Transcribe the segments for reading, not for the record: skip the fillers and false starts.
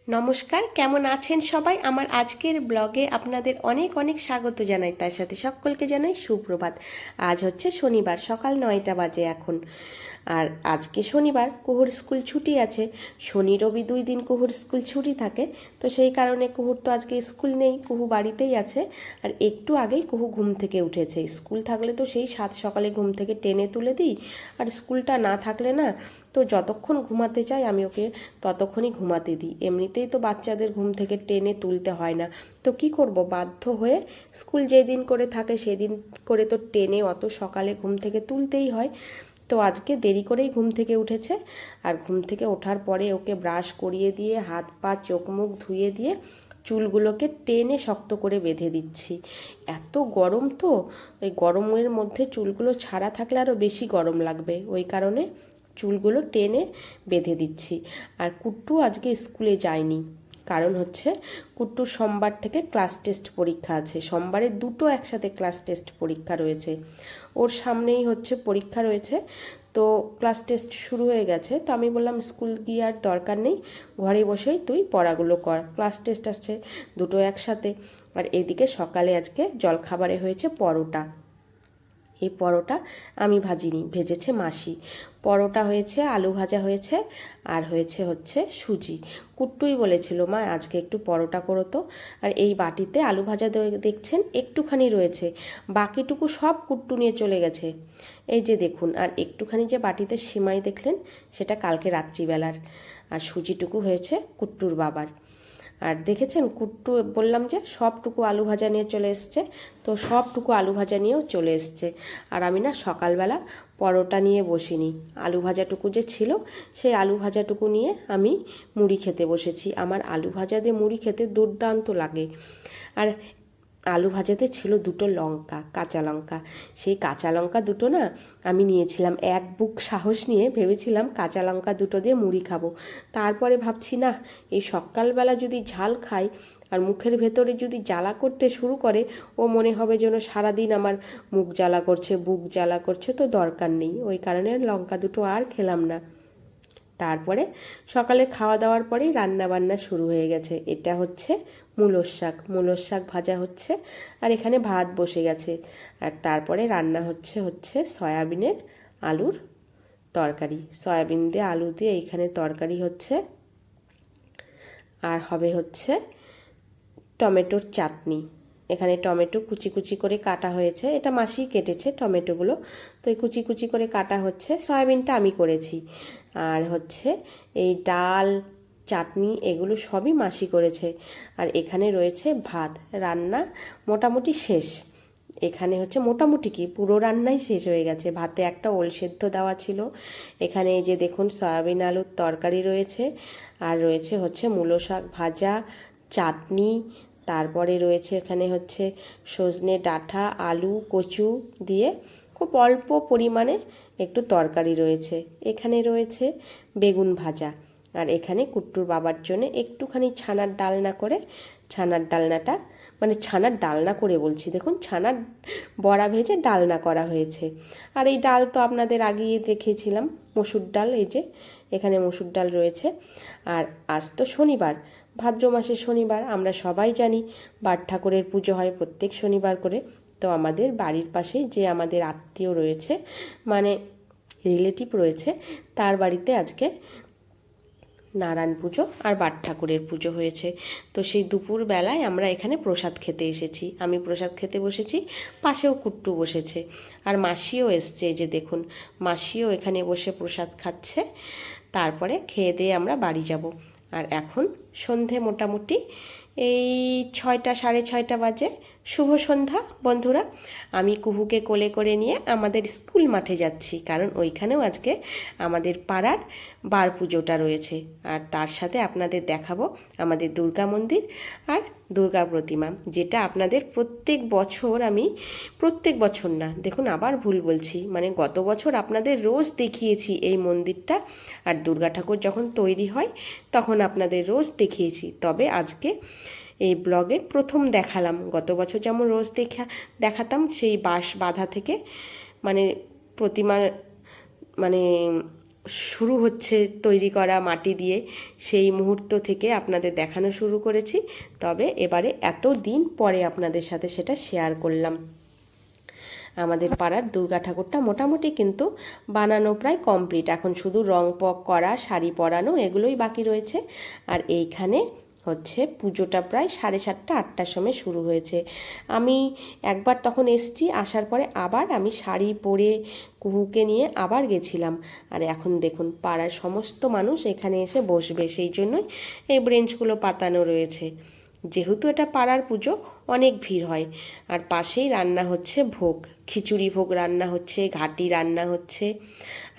নমস্কার, কেমন আছেন সবাই? আমার আজকের ব্লগে আপনাদের অনেক অনেক স্বাগত জানাই, তার সাথে সকলকে জানাই সুপ্রভাত। আজ হচ্ছে শনিবার, সকাল 9টা বাজে এখন। আর আজকে শনিবার, কুহুর স্কুল ছুটি আছে। শনি রবি 2 দিন কুহুর স্কুল ছুটি থাকে, তো সেই কারণে কুহুর তো আজকে স্কুল নেই, কুহু বাড়িতেই আছে। আর একটু আগেই কুহু ঘুম থেকে উঠেছে। স্কুল থাকলে তো সেই 7 সকালে ঘুম থেকে টেনে তুলে দিই, আর স্কুলটা না থাকলে না, তো যতক্ষণ ঘুমাতে চাই আমি ওকে ততক্ষণই ঘুমাতে দিই। এমনিতেই তো বাচ্চাদের ঘুম থেকে টেনে তুলতে হয় না, তো কি করব, বাধ্য হয়ে স্কুল যেদিন করে থাকে সেদিন করে তো টেনে অত সকালে ঘুম থেকে তুলতেই হয়। তো আজকে দেরি করেই ঘুম থেকে উঠেছে। আর ঘুম থেকে ওঠার পরে ওকে ব্রাশ করিয়ে দিয়ে হাত পা চোখ মুখ ধুয়ে দিয়ে চুলগুলোকে টেনে শক্ত করে বেঁধে দিচ্ছি। এত গরম তো, ওই গরমের মধ্যে চুলগুলো ছাড়া থাকলে আরও বেশি গরম লাগবে, ওই কারণে চুলগুলো টেনে বেঁধে দিচ্ছি। আর কুট্টু আজকে স্কুলে যায়নি, কারণ হচ্ছে কুট্টুর সোমবার থেকে ক্লাস টেস্ট পরীক্ষা আছে। সোমবারে দুটো একসাথে ক্লাস টেস্ট পরীক্ষা রয়েছে, ওর সামনেই হচ্ছে পরীক্ষা রয়েছে। তো ক্লাস টেস্ট শুরু হয়ে গেছে, তো আমি বললাম স্কুল গিয়ে আর দরকার নেই, ঘরে বসেই তুই পড়াগুলো কর, ক্লাস টেস্ট আসছে দুটো একসাথে। আর এদিকে সকালে আজকে জলখাবারে হয়েছে পরোটা। এই পরোটা আমি ভাজিনি, ভেজেছে মাসি। পরোটা হয়েছে, আলু ভাজা হয়েছে, আর হচ্ছে সুজি। কুট্টুই বলেছিল, মা আজকে একটু পরোটা করো তো। আর এই বাটিতে আলু ভাজা দেখছেন একটুখানি রয়েছে, বাকিটুকু সব কুট্টু নিয়ে চলে গেছে। এই যে দেখুন, আর একটুখানি যে বাটিতে সিমাই দেখলেন, সেটা কালকে রাত্রিবেলার। আর সুজিটুকু হয়েছে কুট্টুর বাবার। আর দেখেছেন কুট্টু, বললাম যে সবটুকু আলু ভাজা নিয়ে চলে এসছে, তো সবটুকু আলু ভাজা নিয়েও চলে এসছে। আর আমি না সকালবেলা পরোটা নিয়ে বসিনি, আলু ভাজাটুকু যে ছিল সেই আলু ভাজাটুকু নিয়ে আমি মুড়ি খেতে বসেছি। আমার আলু ভাজা দিয়ে মুড়ি খেতে দুর্দান্ত লাগে। আর আলু ভাজাতে ছিল দুটো লঙ্কা, কাঁচা লঙ্কা। সেই কাঁচা লঙ্কা দুটো না আমি নিয়েছিলাম, এক বুক সাহস নিয়ে ভেবেছিলাম কাঁচা লঙ্কা দুটো দিয়ে মুড়ি খাবো। তারপরে ভাবছি না, এই সকালবেলা যদি ঝাল খাই আর মুখের ভেতরে যদি জ্বালা করতে শুরু করে, ও মনে হবে যেন সারাদিন আমার মুখ জ্বালা করছে, বুক জ্বালা করছে, তো দরকার নেই। ওই কারণে লঙ্কা দুটো আর খেলাম না। তারপরে সকালে খাওয়া দাওয়ার পরেই রান্না বান্না শুরু হয়ে গেছে। এটা হচ্ছে মূলোর শাক ভাজা হচ্ছে, আর এখানে ভাত বসে গেছে। আর তারপরে রান্না হচ্ছে সয়াবিনের আলুর তরকারি। সয়াবিন দিয়ে আলু দিয়ে এইখানে তরকারি হচ্ছে। আর হবে হচ্ছে টমেটোর চাটনি। এখানে টমেটো কুচি কুচি করে কাটা হয়েছে, এটা মাসি কেটেছে টমেটোগুলো, তো এই কুচি কুচি করে কাটা হচ্ছে। সয়াবিনটা আমি করেছি। আর হচ্ছে এই ডাল, চাটনি, এগুলো সবই মাসি করেছে। আর এখানে রয়েছে ভাত। রান্না মোটামুটি শেষ। এখানে হচ্ছে মোটামুটি কি, পুরো রান্নাই শেষ হয়ে গেছে। ভাতে একটা ওল সেদ্ধ দেওয়া ছিল। এখানে এই যে দেখুন সয়াবিন আলুর তরকারি রয়েছে, আর রয়েছে হচ্ছে মূলো শাক ভাজা, চাটনি, তারপরে রয়েছে এখানে হচ্ছে সজনে ডাঁটা, আলু, কচু দিয়ে খুব অল্প পরিমাণে একটু তরকারি রয়েছে। এখানে রয়েছে বেগুন ভাজা। আর এখানে কুট্টুর বাবার জন্য একটুখানি ছানার ডালনা করে, ছানার ডালনাটা মানে ছানার ডালনা করে বলছি, দেখুন ছানার বড়া ভেজে ডালনা করা হয়েছে। আর এই ডাল তো আপনাদের আগেই দেখিয়েছিলাম, মসুর ডাল। এই যে এখানে মসুর ডাল রয়েছে। আর আজ তো শনিবার, ভাদ্র মাসের শনিবার, আমরা সবাই জানি বাট ঠাকুরের পুজো হয় প্রত্যেক শনিবার করে। তো আমাদের বাড়ির পাশেই যে আমাদের আত্মীয় রয়েছে, মানে রিলেটিভ রয়েছে, তার বাড়িতে আজকে নারায়ণ পুজো আর বাট ঠাকুরের পুজো হয়েছে। তো সেই দুপুরবেলায় আমরা এখানে প্রসাদ খেতে এসেছি, আমি প্রসাদ খেতে বসেছি, পাশেও কুট্টু বসেছে, আর মাসিও এসছে। যে দেখুন, মাসিও এখানে বসে প্রসাদ খাচ্ছে। তারপরে খেয়ে দিয়ে আমরা বাড়ি যাব। আর এখন সন্ধে মোটামুটি এই 6টা, সাড়ে 6টা বাজে। শুভ সন্ধ্যা বন্ধুরা। আমি কুহুকে কোলে করে নিয়ে আমাদের স্কুল মাঠে যাচ্ছি, কারণ ওইখানেও আজকে আমাদের পাড়ার বার পুজোটা রয়েছে। আর তার সাথে আপনাদের দেখাবো আমাদের দুর্গা মন্দির আর দুর্গা প্রতিমা, যেটা আপনাদের প্রত্যেক বছর না, দেখুন আবার ভুল বলছি, মানে গত বছর আপনাদের রোজ দেখিয়েছি এই মন্দিরটা। আর দুর্গা ঠাকুর যখন তৈরি হয় তখন আপনাদের রোজ দেখিয়েছি, তবে আজকে এই ব্লগে প্রথম দেখালাম। গত বছর যেমন রোজ দেখাতাম সেই বাঁশ বাঁধা থেকে, মানে প্রতিমা, মানে শুরু হচ্ছে তৈরি করা মাটি দিয়ে, সেই মুহূর্ত থেকে আপনাদের দেখানো শুরু করেছি। তবে এবারে এত দিন পরে আপনাদের সাথে সেটা শেয়ার করলাম। আমাদের পাড়ার দুর্গা ঠাকুরটা মোটামুটি কিন্তু বানানো প্রায় কমপ্লিট। এখন শুধু রং পক করা, শাড়ি পরানো এগুলোই বাকি রয়েছে। আর এইখানে হচ্ছে পুজোটা প্রায় 7:30 8টার সময় শুরু হয়েছে। আমি একবার তখন এসছি, আসার পরে আবার আমি শাড়ি পরে কুহুকে নিয়ে আবার গেছিলাম। আর এখন দেখুন পাড়ার সমস্ত মানুষ এখানে এসে বসবে, সেই জন্যই এই ব্রেঞ্চগুলো পাতানো রয়েছে। যেহেতু এটা পাড়ার পুজো, অনেক ভিড় হয়। আর পাশেই রান্না হচ্ছে ভোগ, খিচুড়ি ভোগ রান্না হচ্ছে, ঘাটি রান্না হচ্ছে।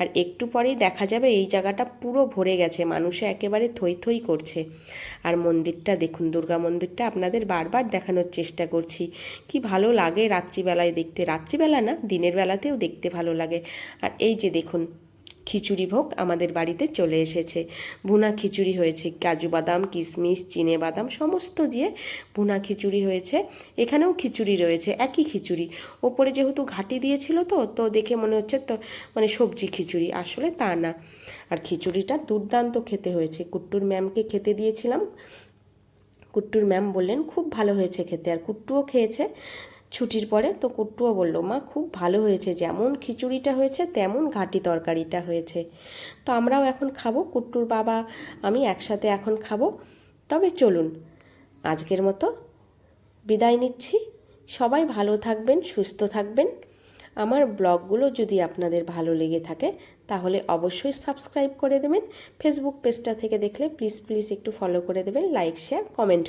আর একটু পরেই দেখা যাবে এই জায়গাটা পুরো ভরে গেছে, মানুষে একেবারে থই থই করছে। আর মন্দিরটা দেখুন, দুর্গা মন্দিরটা আপনাদের বারবার দেখানোর চেষ্টা করছি। কি ভালো লাগে রাত্রিবেলায় দেখতে, রাত্রিবেলা না দিনের বেলাতেও দেখতে ভালো লাগে। আর এই যে দেখুন খিচুড়ি ভোগ আমাদের বাড়িতে চলে এসেছে। ভুনা খিচুড়ি হয়েছে, কাজু বাদাম, কিশমিশ, চিনে বাদাম সমস্ত দিয়ে ভুনা খিচুড়ি হয়েছে। এখানেও খিচুড়ি রয়েছে, একই খিচুড়ি। ওপরে যেহেতু ঘাটি দিয়েছিল তো তো দেখে মনে হচ্ছে তো মানে সবজি খিচুড়ি, আসলে তা না। আর খিচুড়িটা দুর্দান্ত খেতে হয়েছে। কুট্টুর ম্যামকে খেতে দিয়েছিলাম, কুট্টুর ম্যাম বললেন খুব ভালো হয়েছে খেতে। আর কুট্টুও খেয়েছে ছুটির পরে, তো কুট্টুও বলল মা খুব ভালো হয়েছে, যেমন খিচুড়িটা হয়েছে তেমন ঘাটি তরকারিটা হয়েছে। তো আমরাও এখন খাবো, কুট্টুর বাবা আমি একসাথে এখন খাবো। তবে চলুন আজকের মতো বিদায় নিচ্ছি। সবাই ভালো থাকবেন, সুস্থ থাকবেন। আমার ব্লগগুলো যদি আপনাদের ভালো লেগে থাকে তাহলে অবশ্যই সাবস্ক্রাইব করে দেবেন। ফেসবুক পেজটা থেকে দেখলে প্লিজ একটু ফলো করে দেবেন, লাইক শেয়ার কমেন্ট